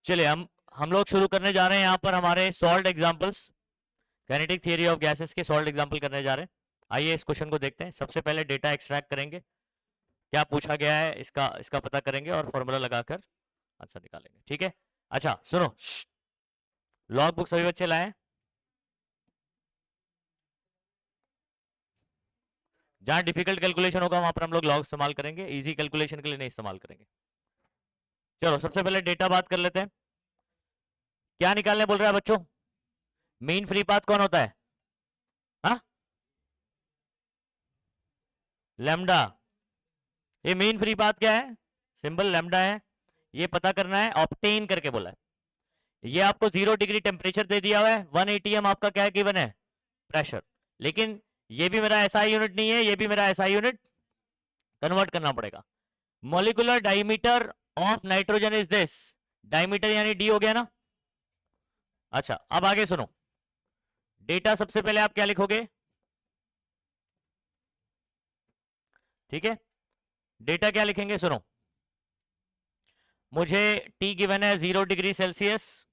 चलिए हम लोग शुरू करने जा रहे हैं यहाँ पर हमारे solved examples, kinetic theory of gases के सॉल्व्ड एग्जांपल करने जा रहे हैं। आइए इस क्वेश्चन को देखते हैं। सबसे पहले डेटा एक्सट्रैक्ट करेंगे, क्या पूछा गया है इसका इसका पता करेंगे और फॉर्मूला लगाकर आंसर निकालेंगे। ठीक है, अच्छा सुनो, लॉग बुक सभी बच्चे लाए। जहां डिफिकल्ट कैलकुलेशन होगा वहां पर हम लोग लॉग इस्तेमाल करेंगे, इजी कैलकुलेशन के लिए नहीं इस्तेमाल करेंगे। चलो सबसे पहले डेटा बात कर लेते हैं। क्या निकालने बोल रहा है बच्चों? मीन फ्री पाथ कौन होता है? हाँ, लैम्डा। ये मीन फ्री पाथ क्या है? सिंबल लैम्डा है। ये पता करना है, ऑब्टेन करके बोला है। ये आपको 0 डिग्री टेम्परेचर दे दिया हुआ है, 1 atm आपका क्या गिवन है? प्रेशर। लेकिन ये भी मेरा एसआई यूनिट नहीं है, ये भी मेरा एसआई यूनिट कन्वर्ट करना पड़ेगा। Molecular diameter of nitrogen is this, diameter यानी डी हो गया ना। अच्छा अब आगे सुनो, डेटा सबसे पहले आप क्या लिखोगे? ठीक है, डेटा क्या लिखेंगे? सुनो, मुझे टी गिवन है 0 डिग्री सेल्सियस।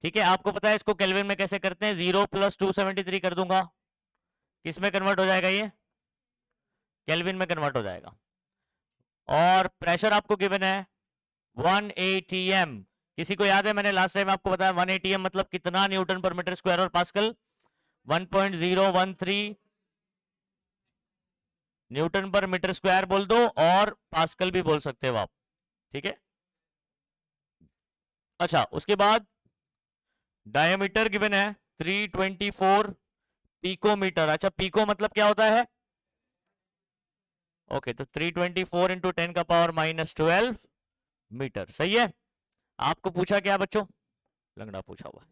ठीक है, आपको पता है इसको केल्विन में कैसे करते हैं? 0 + 273 कर दूंगा, किस में कन्वर्ट हो जाएगा? ये केल्विन में कन्वर्ट हो जाएगा। और प्रेशर आपको गिवन है 1 atm। किसी को याद है मैंने लास्ट टाइम आपको बताया 1 atm मतलब कितना न्यूटन पर मीटर स्क्वायर और पास्कल? 1.013 न्यूटन पर मीटर स्क्वायर बोल दो और पास्कल भी बोल सकते हो आप। ठीक है, अच्छा उसके बाद डायमीटर गिवन है 324 पिकोमीटर। अच्छा पिको मतलब क्या होता है? ओके, तो 324 इंटू 10⁻⁻12 मीटर। सही है। आपको पूछा क्या बच्चों? लंगड़ा पूछा हुआ है।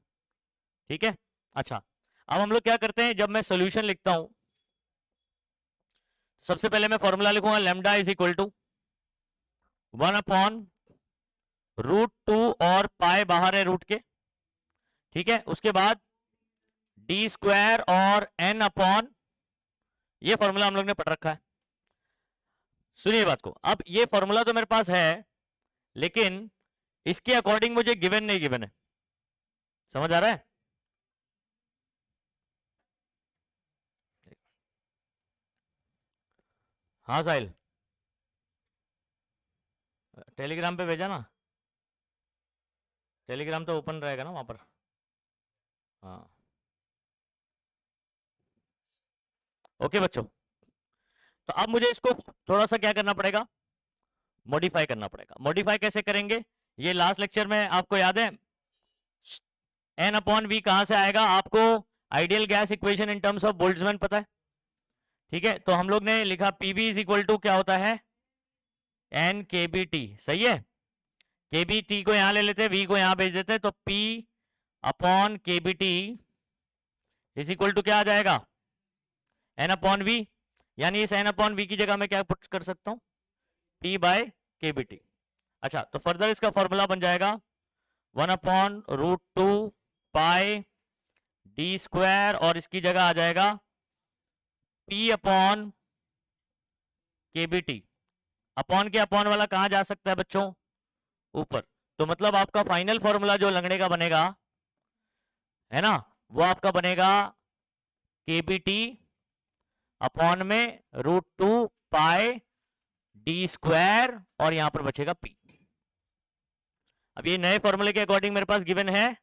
ठीक है, अच्छा अब हम लोग क्या करते हैं, जब मैं सोल्यूशन लिखता हूं सबसे पहले मैं फॉर्मूला लिखूंगा, लैम्डा इज इक्वल टू 1/√2 और पाई बाहर है रूट के। ठीक है, उसके बाद डी स्क्वायर और एन अपॉन, ये फॉर्मूला हम लोग ने पढ़ रखा है। सुनिए बात को, अब ये फॉर्मूला तो मेरे पास है लेकिन इसके अकॉर्डिंग मुझे गिवन नहीं गिवन है। समझ आ रहा है? हाँ साहिल, टेलीग्राम पे भेजा ना, टेलीग्राम तो ओपन रहेगा ना वहां पर। हाँ ओके बच्चों, तो अब मुझे इसको थोड़ा सा क्या करना पड़ेगा? मॉडिफाई करना पड़ेगा। मॉडिफाई कैसे करेंगे? ये लास्ट लेक्चर में आपको याद है एन अपॉन वी कहां से आएगा? आपको ideal gas equation in terms of Boltzmann पता है। ठीक है, तो हम लोग ने लिखा पीवी इज इक्वल टू क्या होता है? एन के बी टी। सही है, के बी टी को यहां ले लेते हैं, वी को यहां भेज देते हैं, तो P upon K B T is equal to क्या आ जाएगा? N upon V. यानी इस एन अपॉन वी की जगह मैं क्या पुट कर सकता हूं? पी बाय के बी टी। अच्छा तो फर्दर इसका फॉर्मूला बन जाएगा 1/√2 पाई डी स्क्वायर और इसकी जगह आ जाएगा P upon K B T. Upon के अपॉन वाला कहां जा सकता है बच्चों? ऊपर। तो मतलब आपका फाइनल फॉर्मूला जो लंगड़े का बनेगा है ना, वो आपका बनेगा के बी टी अपॉन में √2 पाई डी स्क्वायर और यहां पर बचेगा पी। अब ये नए फॉर्मूले के अकॉर्डिंग मेरे पास गिवन है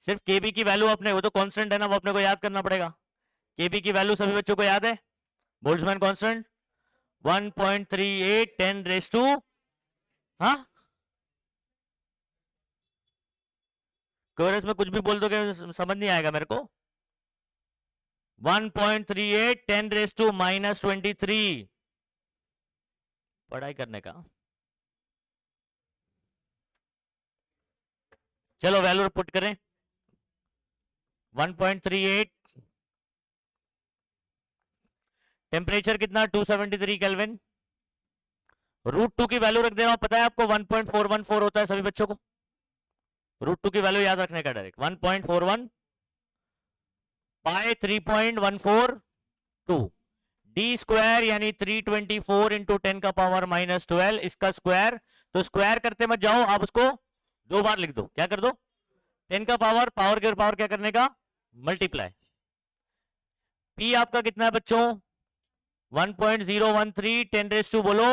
सिर्फ केबी की वैल्यू, अपने वो तो कांस्टेंट है ना, वो अपने को याद करना पड़ेगा। केबी की वैल्यू सभी बच्चों को याद है, बोल्ट्जमैन कांस्टेंट 1.38 10⁻²। हाँ, कोरस में कुछ भी बोल दोगे समझ नहीं आएगा मेरे को। 1.38 10⁻⁻23 पढ़ाई करने का। चलो वैल्यू पुट करें, 1.38, टेम्परेचर कितना 273 केल्विन, √2 की वैल्यू रख दे रहा हूं, पता है आपको 1.414 होता है सभी बच्चों को। √2 की वैल्यू याद रखने का डायरेक्ट 1.41 पाई 3.142 डी स्क्वायर यानी 324 इंटू 10⁻⁻12 इसका स्क्वायर। तो स्क्वायर करते मत जाओ, आप उसको 2 बार लिख दो, क्या कर दो, 10 का पावर, पावर के पावर क्या करने का, मल्टीप्लाई। पी आपका कितना है बच्चों, 1.013, 10 बोलो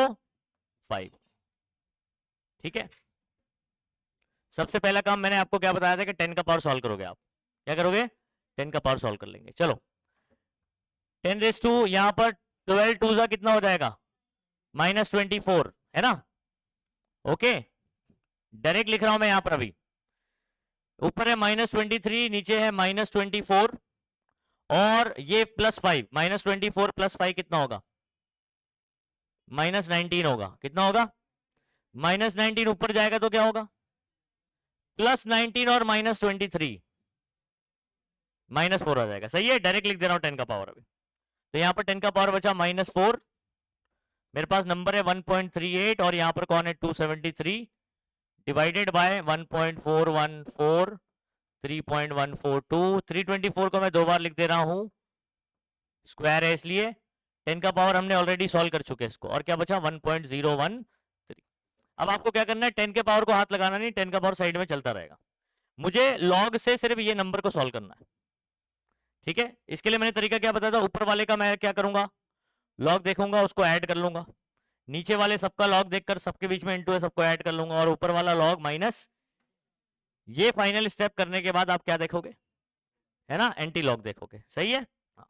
5। ठीक है, सबसे पहला काम मैंने आपको क्या बताया था कि 10 का पावर सॉल्व करोगे आप, क्या करोगे, 10 का पावर सॉल्व कर लेंगे। चलो 10 यहां पर 12 टू जा कितना हो जाएगा, -24 है ना। ओके, डायरेक्ट लिख रहा हूं मैं यहां पर, अभी ऊपर है -23, नीचे है -24, और ये +5, -24 +5 कितना होगा, -19 होगा। कितना होगा, -19 ऊपर जाएगा तो क्या होगा, +19 और -23, -4 आ जाएगा। सही है, डायरेक्ट लिख दे रहा हूं 10 का पावर अभी। तो यहां पर 10 का पावर बचा -4, मेरे पास नंबर है 1.38, और यहां पर कौन है 273, डिवाइडेड बाय 1.414, 3.142, 324 को मैं 2 बार लिख दे रहा हूं, स्क्वायर है इसलिए। 10 का पावर हमने ऑलरेडी सॉल्व कर चुके इसको, और क्या बचा 1.013। अब आपको क्या करना है, 10 के पावर को हाथ लगाना नहीं, 10 का पावर साइड में चलता रहेगा, मुझे लॉग से सिर्फ ये नंबर को सॉल्व करना है। ठीक है, इसके लिए मैंने तरीका क्या बताया था, ऊपर वाले का मैं क्या करूंगा, लॉग देखूंगा उसको ऐड कर लूंगा, नीचे वाले सबका लॉग देखकर सबके बीच में इंटू है सबको ऐड कर लूंगा, और ऊपर वाला लॉग माइनस। ये फाइनल स्टेप करने के बाद आप क्या देखोगे, है ना, एंटी लॉग देखोगे। सही है, हाँ।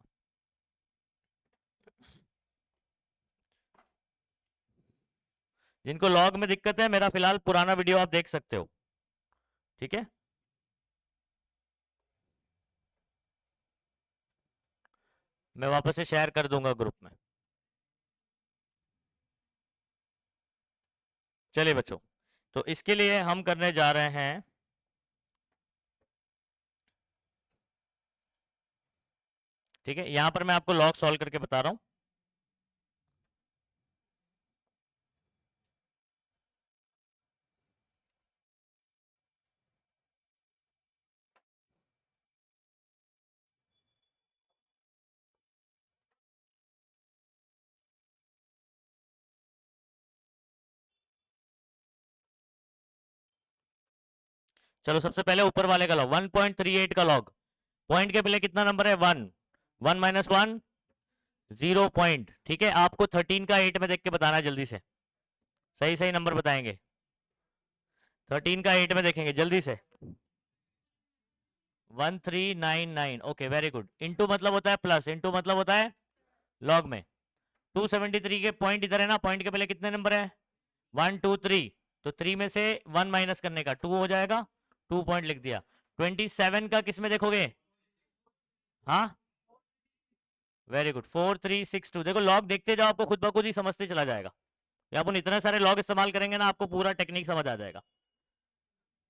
जिनको लॉग में दिक्कत है, मेरा फिलहाल पुराना वीडियो आप देख सकते हो। ठीक है, मैं वापस से शेयर कर दूंगा ग्रुप में। चलिए बच्चों, तो इसके लिए हम करने जा रहे हैं, ठीक है, यहां पर मैं आपको लॉग सॉल्व करके बता रहा हूं। चलो सबसे पहले ऊपर वाले का लॉग, 1.38 का लॉग, पॉइंट के पहले कितना नंबर है 1, 1 माइनस 1 0 पॉइंट। ठीक है, आपको 13 का 8 में देख के बताना है जल्दी से, सही सही नंबर बताएंगे, 13 का 8 में देखेंगे जल्दी से, 1399। ओके वेरी गुड, इंटू मतलब होता है प्लस, इंटू मतलब होता है लॉग में। 273 के पॉइंट इधर है ना, पॉइंट के पहले कितने नंबर है 1 2 3, तो 3 में से 1 माइनस करने का 2 हो जाएगा, 2 पॉइंट लिख दिया। 27 का किस में देखोगे, हाँ वेरी गुड, 4362। देखो लॉग देखते जाओ, आपको खुद ब खुद ही समझते चला जाएगा, या अपन इतने सारे लॉग इस्तेमाल करेंगे ना, आपको पूरा टेक्निक समझ आ जाएगा।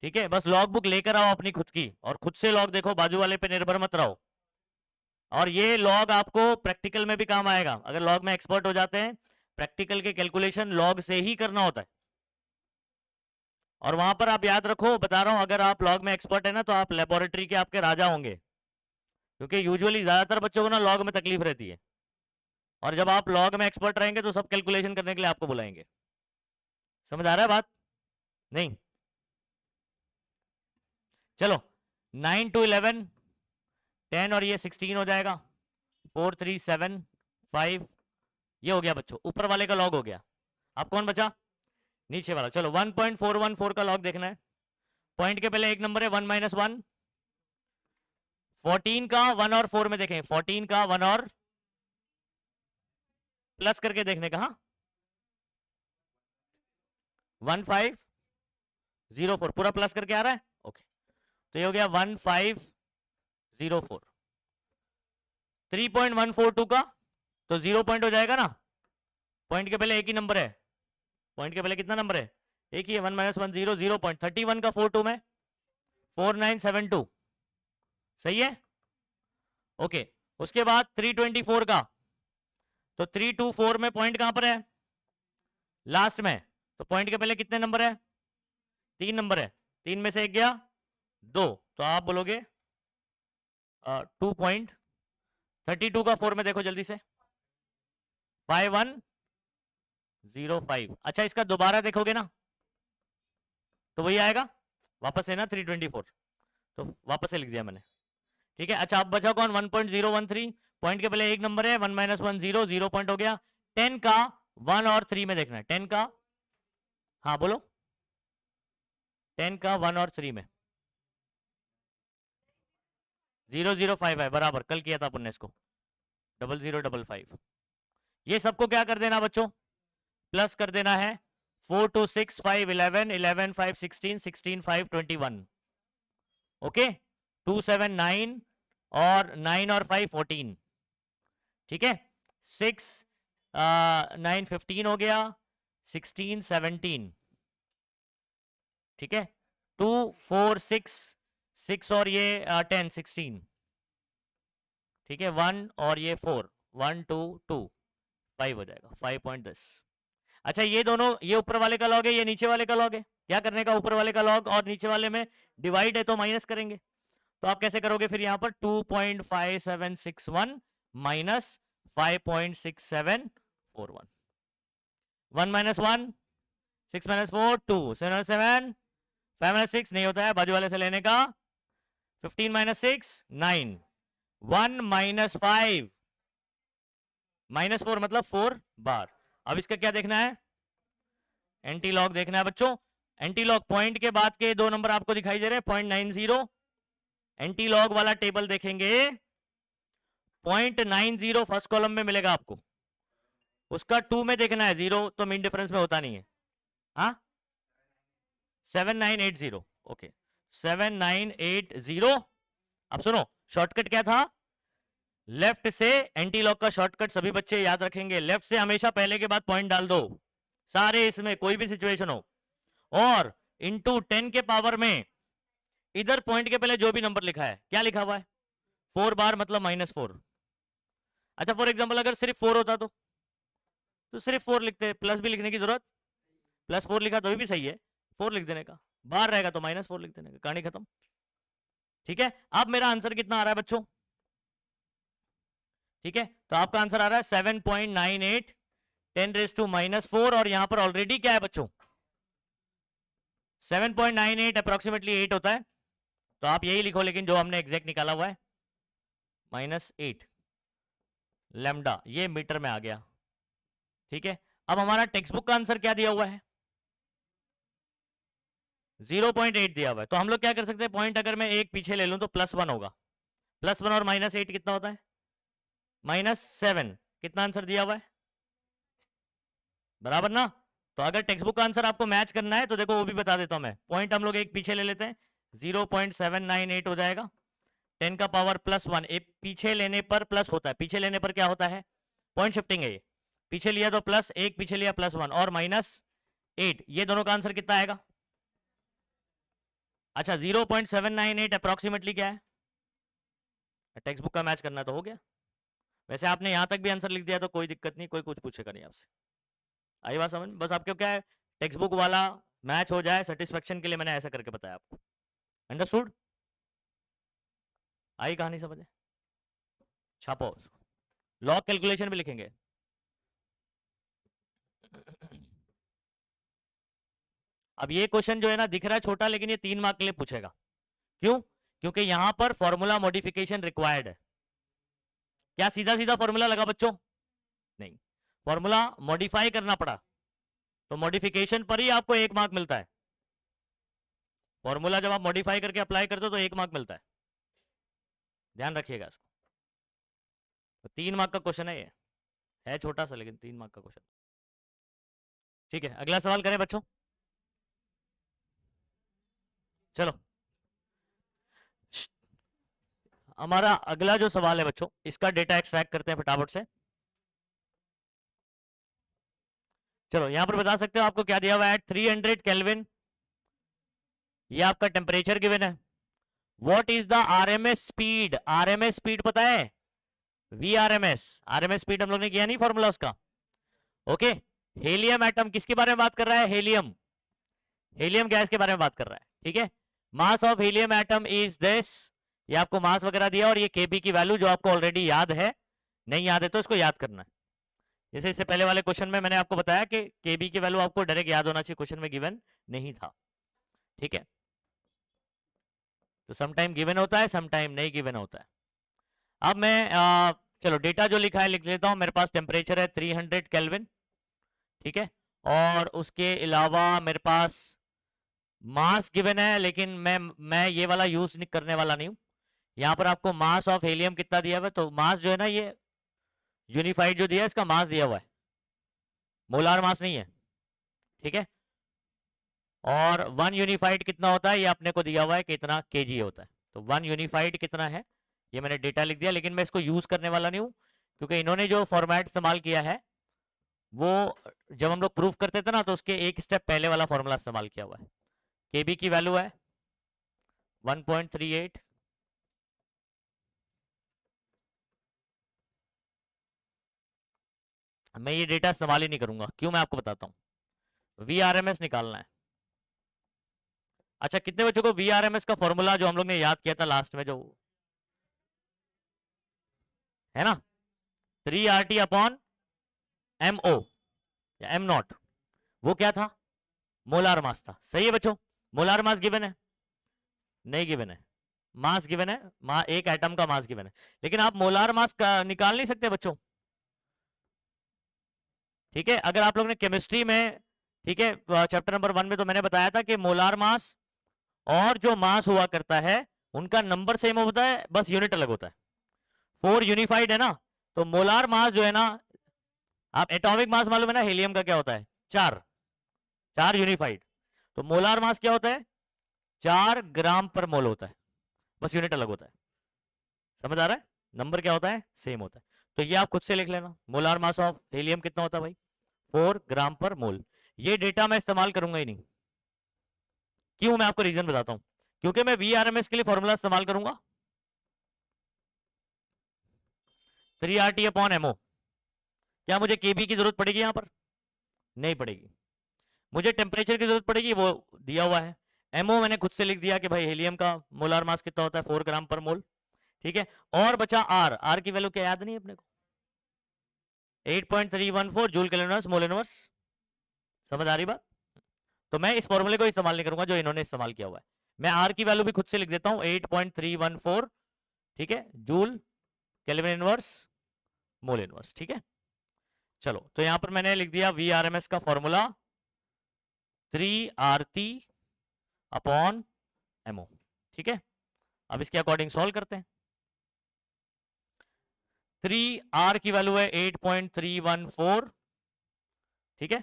ठीक है, बस लॉग बुक लेकर आओ अपनी खुद की, और खुद से लॉग देखो, बाजू वाले पे निर्भर मत रहो। और ये लॉग आपको प्रैक्टिकल में भी काम आएगा, अगर लॉग में एक्सपर्ट हो जाते हैं, प्रैक्टिकल के कैलकुलेशन लॉग से ही करना होता है। और वहां पर आप याद रखो, बता रहा हूं, अगर आप लॉग में एक्सपर्ट है ना, तो आप लेबोरेटरी के आपके राजा होंगे, क्योंकि यूजुअली ज्यादातर बच्चों को ना लॉग में तकलीफ रहती है, और जब आप लॉग में एक्सपर्ट रहेंगे तो सब कैलकुलेशन करने के लिए आपको बुलाएंगे। समझ आ रहा है बात, नहीं, चलो 9 to 11 10, और ये 16 हो जाएगा, 4375, ये हो गया बच्चों, ऊपर वाले का लॉग हो गया। अब कौन बचा, नीचे वाला। चलो 1.414 का लॉग देखना है, पॉइंट के पहले एक नंबर है 1 माइनस 1, 14 का 1 और 4 में देखें, 14 का 1 और प्लस करके देखने का, हाँ 1504 पूरा प्लस करके आ रहा है, ओके, तो ये हो गया 1504। 3.142 का तो 0 पॉइंट हो जाएगा ना, पॉइंट के पहले एक ही नंबर है, पॉइंट के पहले कितना नंबर है, एक ही है, 1 माइनस 1 0, 0.31 का 42 में 4972, सही है, ओके। उसके बाद 324 का, तो 324 में पॉइंट कहां पर है, लास्ट में, तो पॉइंट के पहले कितने नंबर है, 3 नंबर है, 3 में से एक गया 2, तो आप बोलोगे 2.32 का 4 में देखो जल्दी से, 5105। अच्छा इसका दोबारा देखोगे ना, तो वही आएगा वापस से ना 324, तो वापस से लिख दिया मैंने। ठीक है, अच्छा अब बचा कौन? 1.013, पॉइंट के पहले एक नंबर है, 1 - 1 0, 0 पॉइंट हो गया। 10 का 1 और 3 में देखना है, 10 का, हाँ बोलो, 10 का 1 और 3 में 005 है, बराबर, कल किया था अपन ने इसको, 0055। ये सबको क्या कर देना बच्चों? प्लस कर देना है। 4 2 6 5 11, 11 5 16, 16 5 21, ओके। 2 7 9 और 9 और 5 14, ठीक है। 6 9 15 हो गया, 16 17, ठीक है। 2 4 6 6 और ये 10 16, ठीक है। 1 और ये 4, 1 2 2 5 हो जाएगा, 5.10। अच्छा ये दोनों, ये ऊपर वाले का लॉग है, ये नीचे वाले का लॉग है। क्या करने का? ऊपर वाले का लॉग और नीचे वाले में डिवाइड है तो माइनस करेंगे। तो आप कैसे करोगे फिर? यहां पर 2.5761 माइनस 5.6741, 1 - 1 6 - 4 2, 7 - 7 5 - 6 नहीं होता है, बाजू वाले से लेने का। 15 - 6 9, 1 - 5 -4 मतलब 4 बार। अब इसका क्या देखना है? एंटी लॉग देखना है बच्चों। एंटी लॉग पॉइंट के बाद के दो नंबर आपको दिखाई दे रहे हैं, 0.90। एंटी लॉग वाला टेबल देखेंगे, 0.90 फर्स्ट कॉलम में मिलेगा आपको, उसका 2 में देखना है, 0 तो मीन डिफरेंस में होता नहीं है। हाँ 7980, ओके 7980। अब सुनो, शॉर्टकट क्या था? लेफ्ट से एंटी लॉग का शॉर्टकट सभी बच्चे याद रखेंगे, लेफ्ट से हमेशा पहले के बाद पॉइंट डाल दो सारे, इसमें कोई भी सिचुएशन हो। और इंटू 10 के पावर में इधर पॉइंट के पहले जो भी नंबर लिखा है, क्या लिखा हुआ है? 4 बार मतलब -4। अच्छा फॉर एग्जाम्पल अगर सिर्फ 4 होता तो सिर्फ 4 लिखते, प्लस भी लिखने की जरूरत, +4 लिखा तो भी सही है, 4 लिख देने का, बाहर रहेगा तो -4 लिख देने का, कहानी खत्म। ठीक है, अब मेरा आंसर कितना आ रहा है बच्चों? ठीक है, तो आपका आंसर आ रहा है 7.98 10⁻⁻4, और यहां पर ऑलरेडी क्या है बच्चों? 7.98 अप्रोक्सीमेटली 8 होता है, तो आप यही लिखो, लेकिन जो हमने एग्जैक्ट निकाला हुआ है -8 लैम्डा, ये मीटर में आ गया। ठीक है, अब हमारा टेक्स्ट बुक का आंसर क्या दिया हुआ है? 0.8 दिया हुआ है, तो हम लोग क्या कर सकते हैं? पॉइंट अगर मैं एक पीछे ले लूं तो +1 होगा, +1 और -8 कितना होता है? -7। कितना आंसर दिया हुआ है? बराबर ना? तो अगर टेक्स्ट बुक का आंसर आपको मैच करना है तो देखो वो भी बता देता हूं मैं, पॉइंट हम लोग एक पीछे ले लेते हैं, 0.798 हो जाएगा। 10 का पावर +1, एक पीछे लेने पर प्लस होता है, पीछे लेने पर क्या होता है? पॉइंट शिफ्टिंग है ये, पीछे लिया तो प्लस, एक पीछे लिया +1 और -8, ये दोनों का आंसर कितना आएगा? अच्छा 0.798 अप्रोक्सीमेटली क्या है? टेक्स्ट बुक का मैच करना तो हो गया। वैसे आपने यहां तक भी आंसर लिख दिया तो कोई दिक्कत नहीं, कोई कुछ पूछेगा नहीं आपसे। आई बात समझ? बस आपको क्या है, टेक्स्ट बुक वाला मैच हो जाए सेटिस्फेक्शन के लिए मैंने ऐसा करके बताया आपको। अंडरस्टूड? आई कहानी समझ? छापो उसको, लॉग कैलकुलेशन भी लिखेंगे। अब ये क्वेश्चन जो है ना, दिख रहा है छोटा, लेकिन ये 3 मार्क के लिए पूछेगा। क्यों? क्योंकि यहां पर फॉर्मूला मॉडिफिकेशन रिक्वायर्ड है। क्या सीधा सीधा फॉर्मूला लगा बच्चों? नहीं, फॉर्मूला मॉडिफाई करना पड़ा, तो मॉडिफिकेशन पर ही आपको 1 मार्क मिलता है। फॉर्मूला जब आप मॉडिफाई करके अप्लाई करते हो तो 1 मार्क मिलता है, ध्यान रखिएगा इसको। तो 3 मार्क का क्वेश्चन है ये, है छोटा सा लेकिन 3 मार्क का क्वेश्चन। ठीक है, अगला सवाल करें बच्चों? चलो, हमारा अगला जो सवाल है बच्चों, इसका डेटा एक्सट्रैक्ट करते हैं फटाफट से। चलो यहां पर बता सकते हो आपको क्या दिया हुआ है? 300 केल्विन, ये आपका टेम्परेचर गिवन है। What is the RMS speed? RMS speed पता है? वीआरएमएस, आरएमएस स्पीड हम लोग ने किया नहीं फॉर्मूला उसका, ओके। हेलियम एटम किसके बारे में बात कर रहा है? हेलियम, हेलियम गैस के बारे में बात कर रहा है, ठीक है। Mass of helium atom is this, ये आपको मास वगैरह दिया, और ये केबी की वैल्यू जो आपको ऑलरेडी याद है, नहीं याद है तो इसको याद करना है। जैसे इससे पहले वाले क्वेश्चन में मैंने आपको बताया कि केबी की वैल्यू आपको डायरेक्ट याद होना चाहिए, क्वेश्चन में गिवन नहीं था, ठीक है। तो सम टाइम गिवन होता है, सम टाइम नहीं गिवन होता है। अब मैं चलो डेटा जो लिखा है लिख लेता हूँ। मेरे पास टेम्परेचर है 300 केल्विन, ठीक है, और उसके अलावा मेरे पास मास गिवन है, लेकिन मैं ये वाला यूज नहीं करने वाला नहीं हूँ। यहाँ पर आपको मास ऑफ हेलियम कितना दिया हुआ है, तो मास जो है ना, ये यूनिफाइड जो दिया है इसका मास दिया हुआ है, मोलार मास नहीं है, ठीक है। और 1 यूनिफाइड कितना होता है ये अपने को दिया हुआ है, कितना केजी होता है। तो 1 यूनिफाइड कितना है ये मैंने डेटा लिख दिया, लेकिन मैं इसको यूज करने वाला नहीं हूँ, क्योंकि इन्होंने जो फॉर्मेट इस्तेमाल किया है वो जब हम लोग प्रूफ करते थे ना, तो उसके एक स्टेप पहले वाला फॉर्मूला इस्तेमाल किया हुआ है। केबी की वैल्यू है 1.38, मैं ये डेटा इस्तेमाल ही नहीं करूंगा, क्यों मैं आपको बताता हूँ। VRMS निकालना है। अच्छा, कितने बच्चों को VRMS का फॉर्मूला जो हम लोग ने याद किया था लास्ट में, जो है ना 3RT अपॉन MO या M नॉट, वो क्या था, मोलार मास था। सही है बच्चों, मोलार मास गिवन है, नहीं गिवन है, मास गिवन है, एक एटम का मास गिवन है, लेकिन आप मोलार मास का निकाल नहीं सकते बच्चों, ठीक है। अगर आप लोग ने केमिस्ट्री में, ठीक है, चैप्टर नंबर 1 में तो मैंने बताया था कि मोलार मास और जो मास हुआ करता है उनका नंबर सेम होता है, बस यूनिट अलग होता है। 4 यूनिफाइड है ना, तो मोलार मास जो है ना, आप एटॉमिक मास मालूम है ना हीलियम का क्या होता है, 4 यूनिफाइड, तो मोलार मास क्या होता है 4 ग्राम पर मोल होता है, बस यूनिट अलग होता है। समझ आ रहा है, नंबर क्या होता है सेम होता है। तो ये आप खुद से लिख लेना, मोलार मास ऑफ हीलियम कितना होता है भाई 4 ग्राम पर मोल। ये डेटा मैं इस्तेमाल करूंगा ही नहीं, क्यों मैं आपको रीजन बताता हूं, क्योंकि मैं VRMS के लिए फॉर्मूला इस्तेमाल करूंगा 3RT अपॉन MO। क्या मुझे KB की जरूरत पड़ेगी यहां पर, नहीं पड़ेगी। मुझे टेम्परेचर की जरूरत पड़ेगी, वो दिया हुआ है। MO मैंने खुद से लिख दिया कि भाई हीलियम का मोलार मास कितना होता है 4 ग्राम पर मोल, ठीक है। और बचा R की वैल्यू क्या याद नहीं है अपने को, 8.314 जूल केल्विन मोल इनवर्स। समझ आ रही बात, तो मैं इस फॉर्मूले को इस्तेमाल नहीं करूंगा जो इन्होंने इस्तेमाल किया हुआ है। मैं R की वैल्यू भी खुद से लिख देता हूं 8.314, ठीक है, joule kelvin inverse mole inverse, ठीक है। चलो, तो यहां पर मैंने लिख दिया VRMS का फॉर्मूला 3RT अपॉन MO, ठीक है। अब इसके अकॉर्डिंग सॉल्व करते हैं। 3R की वैल्यू है 8.314, ठीक है।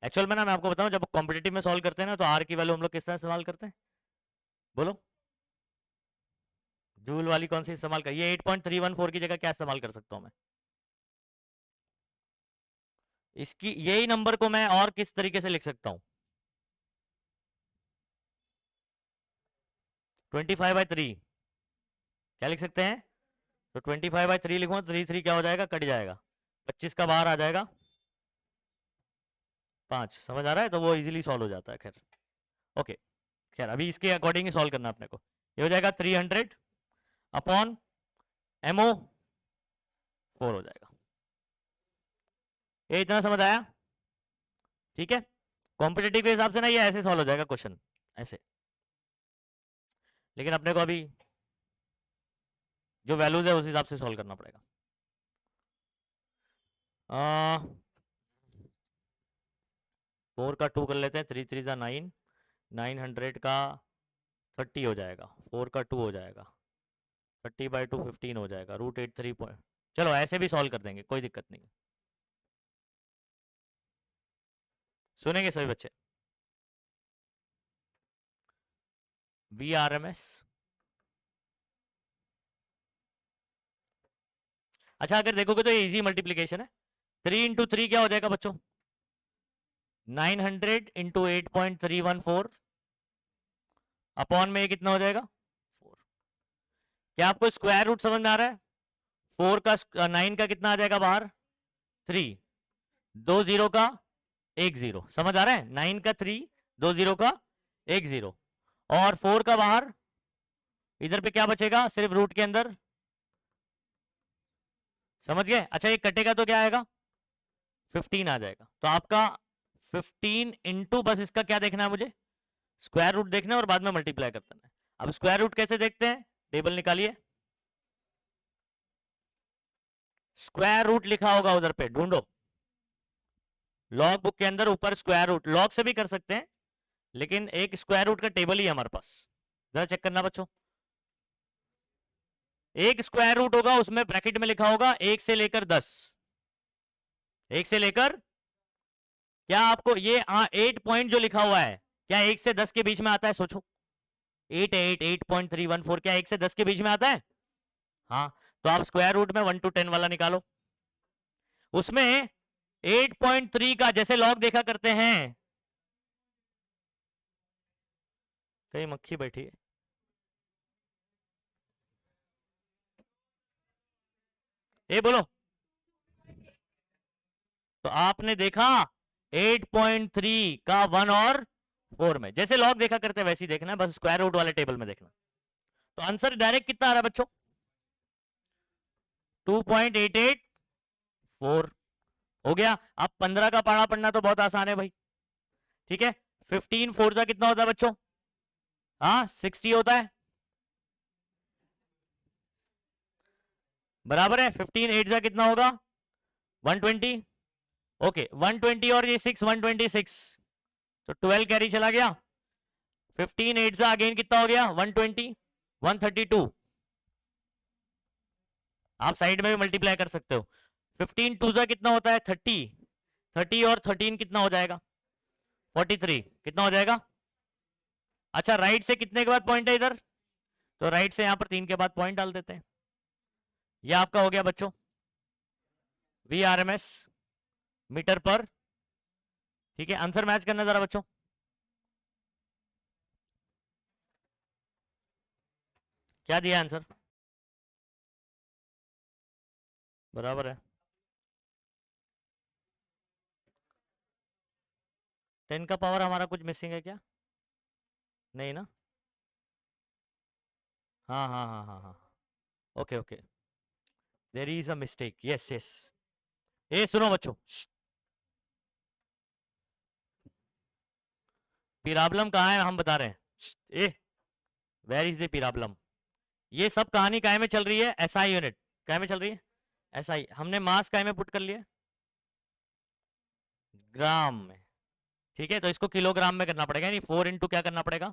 एक्चुअल में ना मैं आपको बताऊं, जब कॉम्पिटिटिव में सॉल्व करते हैं ना, तो R की वैल्यू हम लोग किस तरह इस्तेमाल करते हैं, बोलो, जूल वाली कौन सी इस्तेमाल कर, ये 8.314 की जगह क्या इस्तेमाल कर सकता हूं मैं, इसकी यही नंबर को मैं और किस तरीके से लिख सकता हूं, 25/3 क्या लिख सकते हैं, तो 25/3 लिखूंगा, 3 क्या हो जाएगा, कट जाएगा, 25 का बाहर आ जाएगा 5। समझ आ रहा है, तो वो इजीली सॉल्व हो जाता है। खैर ओके, खैर अभी इसके अकॉर्डिंग ही सॉल्व करना अपने को। ये हो जाएगा 300 अपॉन MO 4 हो जाएगा। ये इतना समझ आया, ठीक है। कॉम्पिटेटिव के हिसाब से ना ये ऐसे सॉल्व हो जाएगा क्वेश्चन, ऐसे, लेकिन अपने को अभी जो वैल्यूज है उस हिसाब से सॉल्व करना पड़ेगा। 4 का 2 कर लेते हैं, 3 3 9, 900 का 30 हो जाएगा, 4 का 2 हो जाएगा, 30/2 15 हो जाएगा, √8 3 चलो ऐसे भी सॉल्व कर देंगे, कोई दिक्कत नहीं। सुनेंगे सभी बच्चे, VRMS। अच्छा, अगर देखोगे तो ये इजी मल्टीप्लीकेशन है, 3 × 3 क्या हो जाएगा बच्चों, 900 × 8.314 अपॉन में ये कितना हो जाएगा 4। क्या आपको स्क्वायर रूट समझ में आ रहा है, 4 का 9 का कितना आ जाएगा बाहर 3, 2 0 का 1 0, समझ आ रहा है, 9 का 3, 2 0 का 1 0, और 4 का बाहर, इधर पे क्या बचेगा सिर्फ रूट के अंदर, समझ गए। अच्छा, ये कटेगा तो क्या आएगा 15 आ जाएगा, तो आपका 15 इंटू, बस इसका क्या देखना है मुझे स्क्वायर रूट देखना है और बाद में मल्टीप्लाई करते हैं। अब स्क्वायर रूट कैसे देखते हैं, टेबल निकालिए, स्क्वायर रूट लिखा होगा उधर पे, ढूंढो लॉग बुक के अंदर ऊपर स्क्वायर रूट, लॉग से भी कर सकते हैं लेकिन एक स्क्वायर रूट का टेबल ही है हमारे पास, जरा चेक करना बच्चों। एक स्क्वायर रूट होगा उसमें ब्रैकेट में लिखा होगा 1 से लेकर 10, 1 से लेकर, क्या आपको ये 8 पॉइंट जो लिखा हुआ है क्या 1 से 10 के बीच में आता है, सोचो 8.314 क्या 1 से 10 के बीच में आता है? हाँ, तो आप स्क्वायर रूट में 1 to 10 वाला निकालो, उसमें 8.3 का जैसे लॉग देखा करते हैं, कहीं मक्खी बैठी है, ए बोलो, तो आपने देखा 8.3 का 1 और 4 में जैसे लॉग देखा करते हैं वैसे ही देखना है, बस स्क्वायर रूट वाले टेबल में देखना। तो आंसर डायरेक्ट कितना आ रहा है बच्चों, 2.884 हो गया। अब 15 का पारा पढ़ना तो बहुत आसान है भाई, ठीक है, 15 4 का कितना होता है बच्चों, हाँ 60 होता है, बराबर है, 15 8 का कितना होगा 120, ओके 120 और ये 6 126, तो 12 कैरी चला गया, 15 8 का अगेन कितना हो गया 120 132, आप साइड में भी मल्टीप्लाई कर सकते हो, 15 2 का कितना होता है 30, 30 और 13 कितना हो जाएगा 43, कितना हो जाएगा, अच्छा राइट से कितने के बाद पॉइंट है इधर, तो राइट से यहां पर 3 के बाद पॉइंट डाल देते हैं, ये आपका हो गया बच्चों VRMS मीटर पर, ठीक है, आंसर मैच करना जरा बच्चों, क्या दिया आंसर, बराबर है, 10 का पावर हमारा कुछ मिसिंग है क्या, नहीं ना, हाँ हाँ हाँ हाँ हाँ, okay okay, there is a mistake, yes yes, ए सुनो बच्चों, पिराबलम कहाँ है हम बता रहे हैं, ए वेयर इज द पिराबलम, ये सब कहानी काय में चल रही है, एसआई यूनिट काय में चल रही है, एसआई, हमने मास काय में पुट कर लिया, ग्राम में, ठीक है, तो इसको किलोग्राम में करना पड़ेगा, यानी 4 इंटू क्या करना पड़ेगा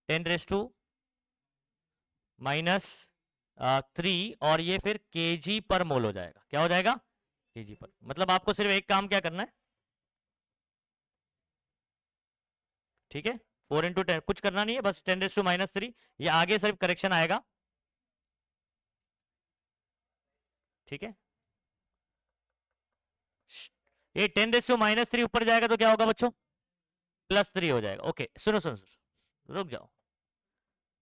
10⁻³ और ये फिर केजी पर मोल हो जाएगा, क्या हो जाएगा केजी पर, मतलब आपको सिर्फ एक काम क्या करना है, ठीक है, 4 इंटू 10 कुछ करना नहीं है, बस 10⁻³ ये आगे सिर्फ करेक्शन आएगा, ठीक है, ये 10⁻³ ऊपर जाएगा तो क्या होगा बच्चों +3 हो जाएगा, ओके सुनो सुनो सुनो रुक जाओ,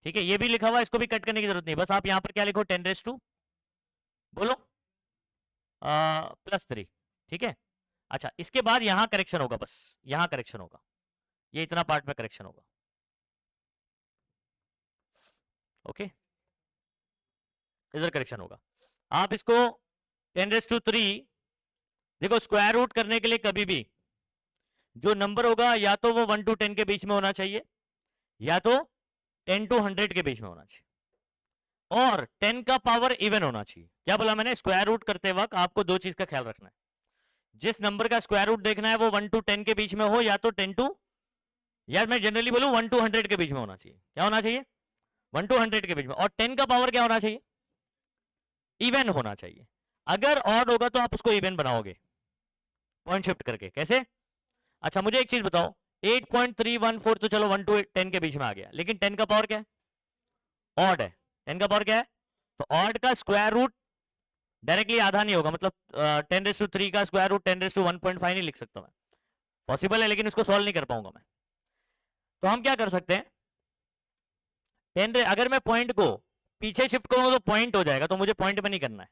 ठीक है, ये भी लिखा हुआ है, इसको भी कट करने की जरूरत नहीं, बस आप यहां पर क्या लिखो 10⁻, बोलो +3, ठीक है, अच्छा इसके बाद यहां करेक्शन होगा, बस यहां करेक्शन होगा, ये इतना पार्ट में करेक्शन होगा, ओके इधर करेक्शन होगा, आप इसको 10⁻3 देखो, स्क्वायर रूट करने के लिए कभी भी जो नंबर होगा या तो वो 1 to 10 के बीच में होना चाहिए या तो 10 to 100 के बीच में होना चाहिए, और 10 का पावर इवन होना चाहिए, क्या बोला मैंने, स्क्वायर रूट करते वक्त आपको दो चीज का ख्याल रखना है, जिस नंबर का स्क्वायर रूट देखना है वो 1 to 10 के बीच में हो या तो 10 to, यार मैं जनरली बोलूं 1 to 100 के बीच में होना चाहिए, क्या होना चाहिए 1 to 100 के बीच में, और 10 का पावर क्या होना चाहिए इवन होना चाहिए, अगर ऑड होगा तो आप उसको इवन बनाओगे पॉइंट शिफ्ट करके, कैसे, अच्छा मुझे एक चीज बताओ, 8.314 तो चलो 1 to 10 के बीच में आ गया, लेकिन 10 का पावर क्या है ऑड है, 10 का पावर क्या है, तो ऑड का स्क्वायर रूट डायरेक्टली आधा नहीं होगा, मतलब 10⁻³ का स्क्वायर रूट 10⁻1.5 नहीं लिख सकता मैं, पॉसिबल है लेकिन उसको सॉल्व नहीं कर पाऊंगा मैं, तो हम क्या कर सकते हैं 10, अगर मैं पॉइंट को पीछे शिफ्ट करूंगा तो पॉइंट हो जाएगा, तो मुझे पॉइंट में नहीं करना है,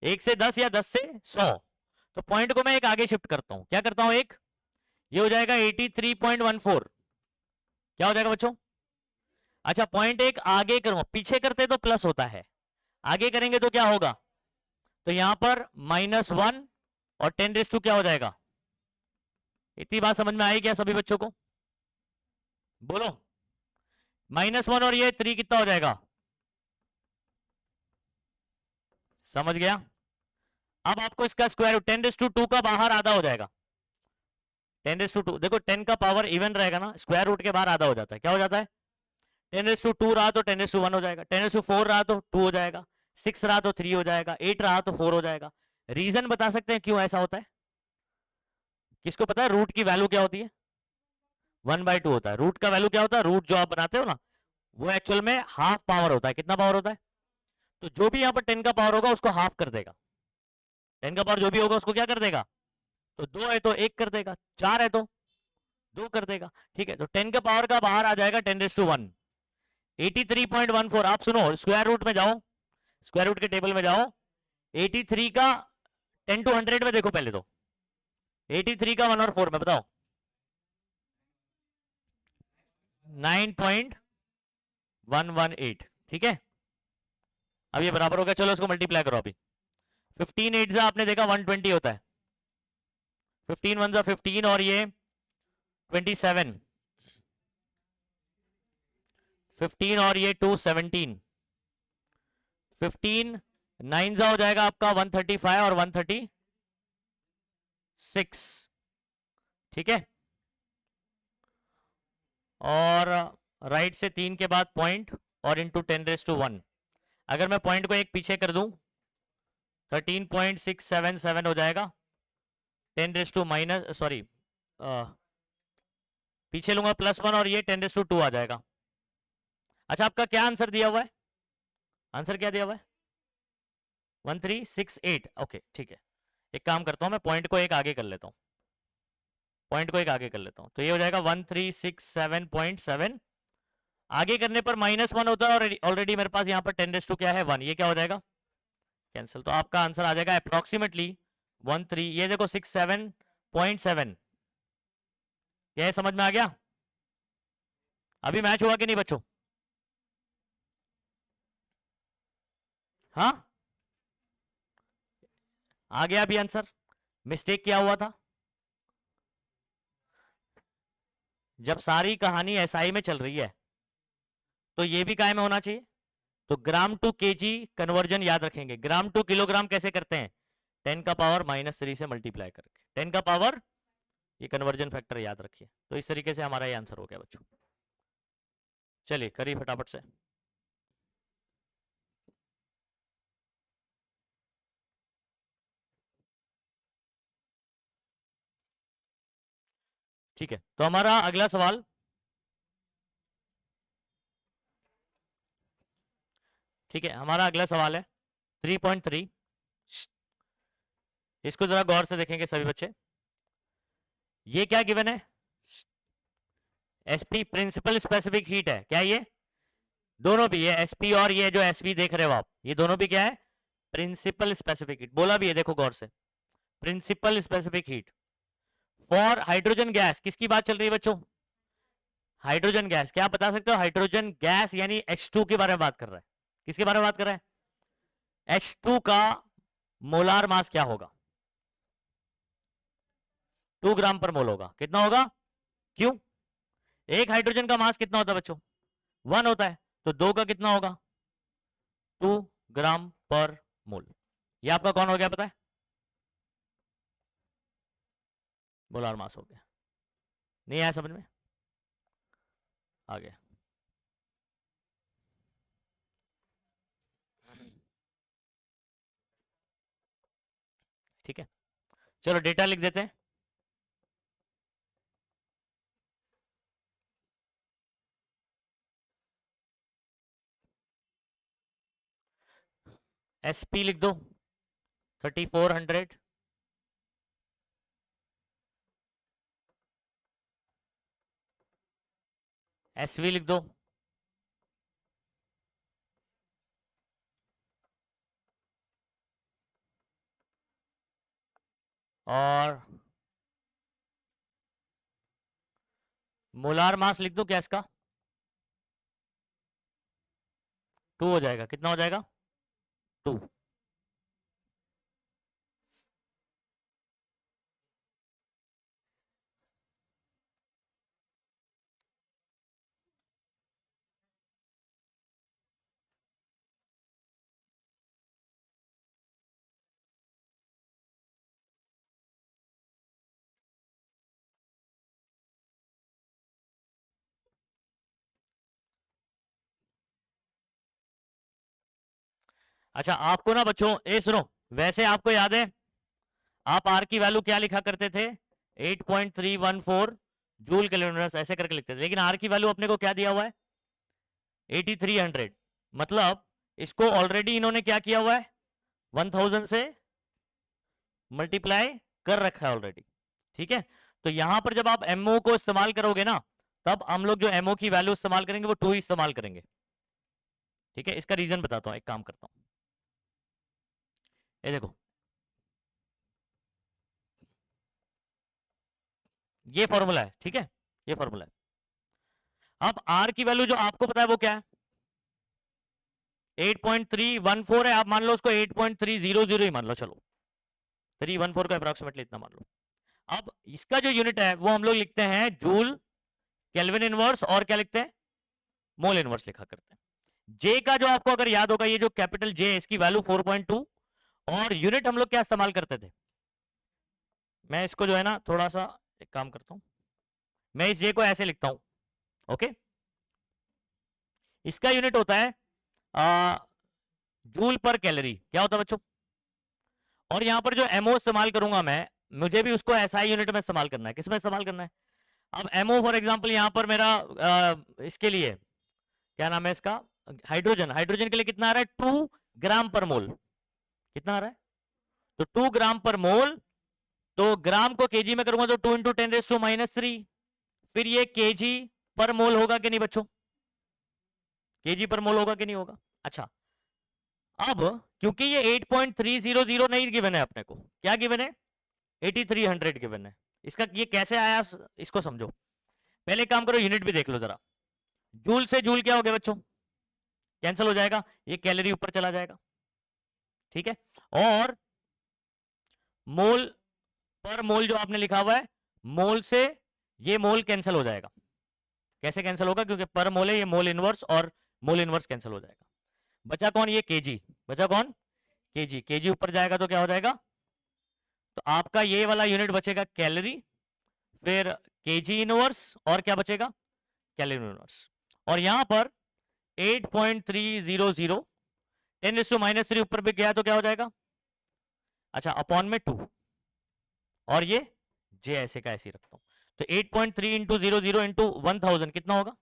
1 से 10 या 10 से 100, तो पॉइंट को मैं एक आगे शिफ्ट करता हूं, क्या करता हूं एक, ये हो जाएगा 83.14, क्या हो जाएगा बच्चों, अच्छा पॉइंट एक आगे करूंगा, पीछे करते तो प्लस होता है, आगे करेंगे तो क्या होगा, तो यहां पर -1 और 10⁻² क्या हो जाएगा, इतनी बात समझ में आई क्या सभी बच्चों को, बोलो, -1 और ये 3 कितना हो जाएगा? समझ गया? अब आपको इसका स्क्वायर रूट 10⁻² का बाहर आधा हो जाएगा। 10⁻², देखो 10 का पावर इवन रहेगा ना, स्क्वायर रूट के बाहर आधा हो जाता है। क्या हो जाता है? 10⁻² रहा तो 10⁻1 हो जाएगा, 10⁻4 रहा तो 2 हो जाएगा, 6 रहा तो 3 हो जाएगा, 8 रहा तो 4 हो जाएगा। रीजन बता सकते हैं क्यों ऐसा होता है? किसको पता है रूट की वैल्यू क्या होती है? 1/2 होता है। रूट का वैल्यू क्या होता है? रूट जो आप बनाते हो ना, वो एक्चुअल में हाफ पावर होता है। कितना पावर होता है? तो जो भी यहाँ पर 10 का पावर होगा उसको हाफ कर देगा। 10 का पावर जो भी होगा उसको क्या कर देगा? तो 2 है तो 1 कर देगा, 4 है तो 2 कर देगा। ठीक है, तो 10 का पावर का बाहर आ जाएगा 10⁻1, 83.14। आप सुनो, स्क्वायर रूट में जाओ, स्क्वायर रूट के टेबल में जाओ, 83 का 10 to 100 में देखो पहले तो, 83 का 1 और 4 में बताओ। 9.118। ठीक है, अब ये बराबर हो गया। चलो इसको मल्टीप्लाई करो अभी। 15 8 आपने देखा 120 होता है, 15 1 15 और ये 27, 15 और ये 2 17, 15 9 हो जाएगा आपका 135 और 136। ठीक है, और राइट से 3 के बाद पॉइंट और इंटू 10⁻1। अगर मैं पॉइंट को एक पीछे कर दूं 13.677 हो जाएगा। 10 माइनस सॉरी पीछे लूंगा +1 और ये 10⁻2 आ जाएगा। अच्छा, आपका क्या आंसर दिया हुआ है? आंसर क्या दिया हुआ है? 1368। ओके ठीक है, एक काम करता हूं, मैं पॉइंट को एक आगे कर लेता हूं, पॉइंट को एक आगे कर लेता हूं, तो ये हो जाएगा 1367.7। आगे करने पर -1 होता है, और ऑलरेडी मेरे पास यहाँ पर 10⁻2 क्या है 1, ये क्या हो जाएगा? कैंसिल। तो आपका आंसर आ जाएगा अप्रोक्सीमेटली 13, ये देखो 67.7। क्या समझ में आ गया? अभी मैच हुआ कि नहीं बच्चों? हाँ, आ गया अभी आंसर। मिस्टेक क्या हुआ था? जब सारी कहानी एसआई में चल रही है तो ये भी काय में होना चाहिए। तो ग्राम टू केजी कन्वर्जन याद रखेंगे। ग्राम टू किलोग्राम कैसे करते हैं? 10 का पावर -3 से मल्टीप्लाई करके 10 का पावर, ये कन्वर्जन फैक्टर याद रखिए। तो इस तरीके से हमारा ये आंसर हो गया बच्चों। चलिए करिए फटाफट से। ठीक है, तो हमारा अगला सवाल, ठीक है हमारा अगला सवाल है 3.3। इसको जरा गौर से देखेंगे सभी बच्चे। ये क्या गिवन है? एसपी प्रिंसिपल स्पेसिफिक हीट है क्या? ये दोनों भी, ये एसपी और ये जो एसपी देख रहे हो आप, ये दोनों भी क्या है? Principal specific heat. बोला भी है, देखो गौर से, principal specific heat for hydrogen gas. किसकी बात चल रही है बच्चों? Hydrogen gas. क्या आप बता सकते हो? हाइड्रोजन गैस यानी H2 के बारे में बात कर रहा है। किसके बारे में बात कर रहा है? H2 का मोलार मास क्या होगा? 2 ग्राम पर मोल होगा। कितना होगा? क्यों? एक हाइड्रोजन का मास कितना होता है बच्चों? 1 होता है, तो 2 का कितना होगा? 2 ग्राम पर मोल। ये आपका कौन हो गया पता है? मोलार मास हो गया। नहीं आया समझ में? आ गया। ठीक है, चलो डेटा लिख देते हैं। SP लिख दो 3400, SV लिख दो और मोलार मास लिख दो क्या इसका? 2 हो जाएगा। कितना हो जाएगा? 2। अच्छा आपको ना बच्चों ए सुनो, वैसे आपको याद है आप आर की वैल्यू क्या लिखा करते थे, 8.314 जूल कैलोरी ऐसे करके लिखते थे, लेकिन आर की वैल्यू अपने को क्या दिया हुआ है 8300, मतलब इसको ऑलरेडी इन्होंने क्या किया हुआ है 1000 से मल्टीप्लाई कर रखा है ऑलरेडी। ठीक है, तो यहां पर जब आप एमओ को इस्तेमाल करोगे ना, तब हम लोग जो एमओ की वैल्यू इस्तेमाल करेंगे वो 2 ही इस्तेमाल करेंगे। ठीक है, इसका रीजन बताता हूं, एक काम करता हूं, ये देखो ये फॉर्मूला है, ठीक है, ये फॉर्मूला है। अब आर की वैल्यू जो आपको पता है वो क्या है 8.314 है, आप मान लो उसको 8.300 ही मान लो, चलो 314 को अप्रोक्सीमेटली इतना मान लो। अब इसका जो यूनिट है वो हम लोग लिखते हैं जूल केल्विन इनवर्स, और क्या लिखते हैं मोल इनवर्स लिखा करते हैं। जे का जो आपको अगर याद होगा, ये जो कैपिटल जे है इसकी वैल्यू 4.2, और यूनिट हम लोग क्या इस्तेमाल करते थे, मैं इसको जो है ना थोड़ा सा एक काम करता हूं, मैं इस जे को ऐसे लिखता हूं, ओके, इसका यूनिट होता है जूल पर कैलोरी, क्या होता है बच्चों, और यहां पर जो एमओ इस्तेमाल करूंगा मैं, मुझे भी उसको एसआई यूनिट में इस्तेमाल करना है, किसमें इस्तेमाल करना है। अब एमओ फॉर एग्जांपल यहां पर मेरा इसके लिए क्या नाम है इसका, हाइड्रोजन, हाइड्रोजन के लिए कितना आ रहा है 2 ग्राम पर मोल, कितना आ रहा है, तो 2 ग्राम पर मोल, तो ग्राम को केजी में करूंगा तो 2 इंटू 10⁻³ फिर ये केजी पर मोल होगा कि नहीं बच्चों, केजी पर मोल होगा कि नहीं होगा। अच्छा अब क्योंकि ये 8.300 नहीं गिवन है अपने को, क्या गिवन है 8300 गिवन है, इसका ये कैसे आया इसको समझो, पहले काम करो यूनिट भी देख लो जरा, जूल से जूल क्या हो गया बच्चों, कैंसिल हो जाएगा, ये कैलोरी ऊपर चला जाएगा, ठीक है, और मोल पर मोल जो आपने लिखा हुआ है, मोल से ये मोल कैंसिल हो जाएगा, कैसे कैंसिल होगा, क्योंकि पर मोल है, ये मोल इनवर्स और मोल इनवर्स कैंसिल हो जाएगा, बचा कौन ये केजी, बचा कौन केजी, केजी ऊपर जाएगा तो क्या हो जाएगा, तो आपका ये वाला यूनिट बचेगा कैलोरी, फिर केजी इनवर्स, और क्या बचेगा कैलोरी इनवर्स, और यहां पर 8.300 10⁻³ ऊपर भी गया तो क्या हो जाएगा, अच्छा अपॉन में 2, और ये जे ऐसे का ऐसे ही रखता हूं, तो 8.3 इंटू 00 इंटू 1000 कितना होगा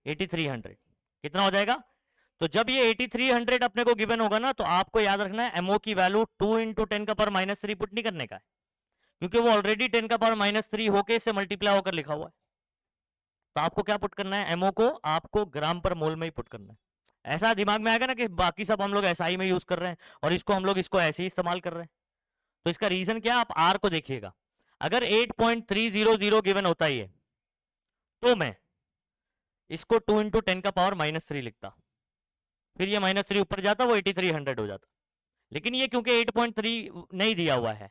8300, कितना हो जाएगा, तो जब ये 8300 अपने को गिवन होगा ना, तो आपको याद रखना है एमओ की वैल्यू 2 इंटू 10⁻³ पुट नहीं करने का है, क्योंकि वो ऑलरेडी 10⁻³ होके इससे मल्टीप्लाई होकर लिखा हुआ है, तो आपको क्या पुट करना है, एमओ को आपको ग्राम पर मोल में ही पुट करना है। ऐसा दिमाग में आएगा ना कि बाकी सब हम लोग एसआई में यूज कर रहे हैं और इसको हम लोग इसको ऐसे ही इस्तेमाल कर रहे हैं, तो इसका रीजन क्या, आप आर को देखिएगा, अगर 8.300 गिवन होता ही है तो मैं इसको 2 इंटू 10⁻³ लिखता, फिर ये -3 ऊपर जाता, वो 8300 हो जाता, लेकिन ये क्योंकि 8.3 नहीं दिया हुआ है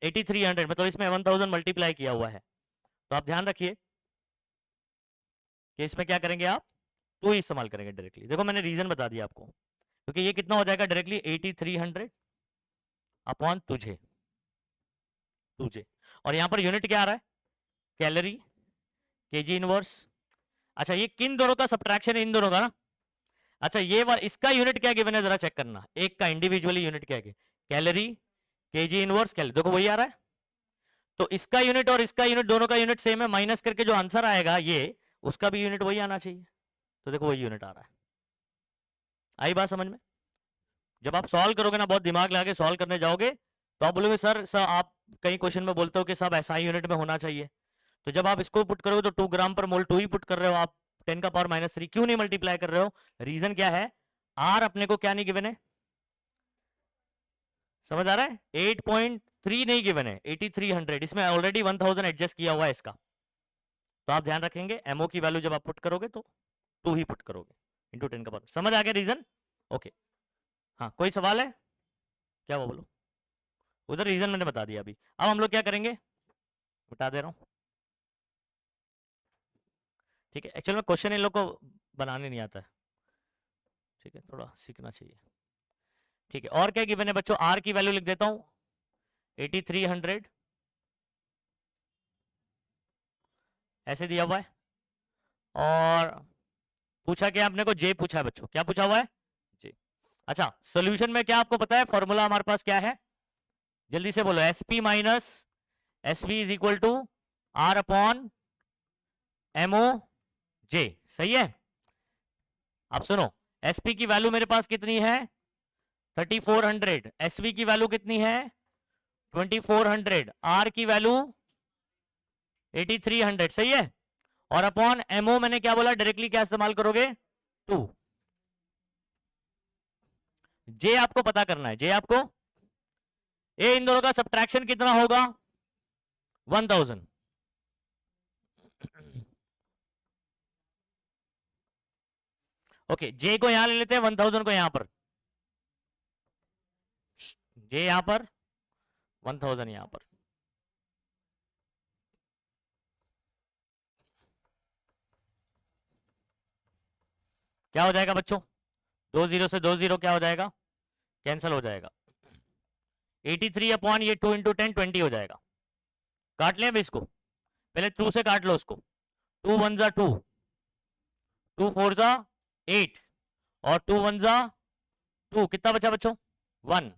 8300, मतलब इसमें 1000 मल्टीप्लाई किया हुआ है, तो आप ध्यान रखिए कि इसमें क्या करेंगे आप 2 ही इस्तेमाल करेंगे डायरेक्टली, देखो मैंने रीजन बता दिया आपको, क्योंकि ये कितना हो जाएगा डायरेक्टली 8300 अपॉन तुझे, और यहां पर यूनिट क्या आ रहा है कैलोरी, केजी इनवर्स, अच्छा ये किन दोनों का सब्ट्रैक्शन है, इन दोनों का ना, अच्छा ये इसका यूनिट क्या गिवन है जरा चेक करना, एक का इंडिविजुअली यूनिट क्या है, कैलोरी केजी इनवर्स कैलोरी, देखो वही आ रहा है, तो इसका यूनिट और इसका यूनिट दोनों का यूनिट सेम है, माइनस करके जो आंसर आएगा ये उसका भी यूनिट वही आना चाहिए, तो देखो वही यूनिट आ रहा है, आई बात समझ में। जब आप सॉल्व करोगे ना, बहुत दिमाग लगा के सॉल्व करने जाओगे, तो आप बोलोगे सर आप कई क्वेश्चन में बोलते हो कि सब ऐसा यूनिट में होना चाहिए, तो जब आप इसको पुट करोगे तो 2 ग्राम पर मोल 2 ही पुट कर रहे हो आप, 10⁻³ क्यों नहीं मल्टीप्लाई कर रहे हो, रीजन क्या है, आर अपने को क्या नहीं गिवन है, समझ आ रहा है 8.3 नहीं गिवन है 8300, इसमें ऑलरेडी 1000 एडजस्ट किया हुआ है इसका, तो आप ध्यान रखेंगे एमओ की वैल्यू जब आप पुट करोगे तो 2 ही पुट करोगे इंटू 10⁻, समझ आ गया रीजन, ओके। हाँ कोई सवाल है, क्या वो बोलो, उधर रीजन मैंने बता दिया अभी, अब हम लोग क्या करेंगे बता दे रहा हूं, ठीक है, एक्चुअल में क्वेश्चन इन लोग को बनाने नहीं आता है, ठीक है थोड़ा सीखना चाहिए, ठीक है, और क्या गिवन है बच्चों, आर की वैल्यू लिख देता हूं 8300 ऐसे दिया हुआ है, और पूछा क्या आपने को जे पूछा है बच्चों, क्या पूछा हुआ है जे, अच्छा, सोल्यूशन में क्या आपको पता है फॉर्मूला हमारे पास क्या है? जल्दी से बोलो। SP minus SV is equal to R upon MO J. सही है? अब सुनो, एसपी की वैल्यू मेरे पास कितनी है? 3400। एसवी की वैल्यू कितनी है? 2400। आर की वैल्यू 8300। सही है? और अपॉन एमओ मैंने क्या बोला? डायरेक्टली क्या इस्तेमाल करोगे? 2। जे आपको पता करना है। जे आपको ए इन दोनों का सब्ट्रैक्शन कितना होगा? 1000। ओके, जे को यहां ले लेते हैं, 1000 को यहां पर। जे यहां पर, 1000 यहां पर। क्या हो जाएगा बच्चों? 20 से 20 क्या हो जाएगा? कैंसिल हो जाएगा। 83 अपॉन ये 2 इंटू 10 20 हो जाएगा। काट लें अभी इसको, पहले 2 से काट लो उसको। 2 1 जा 2, 2 4 जा 8, और 2 1 जा 2। कितना बचा बच्चों? 1।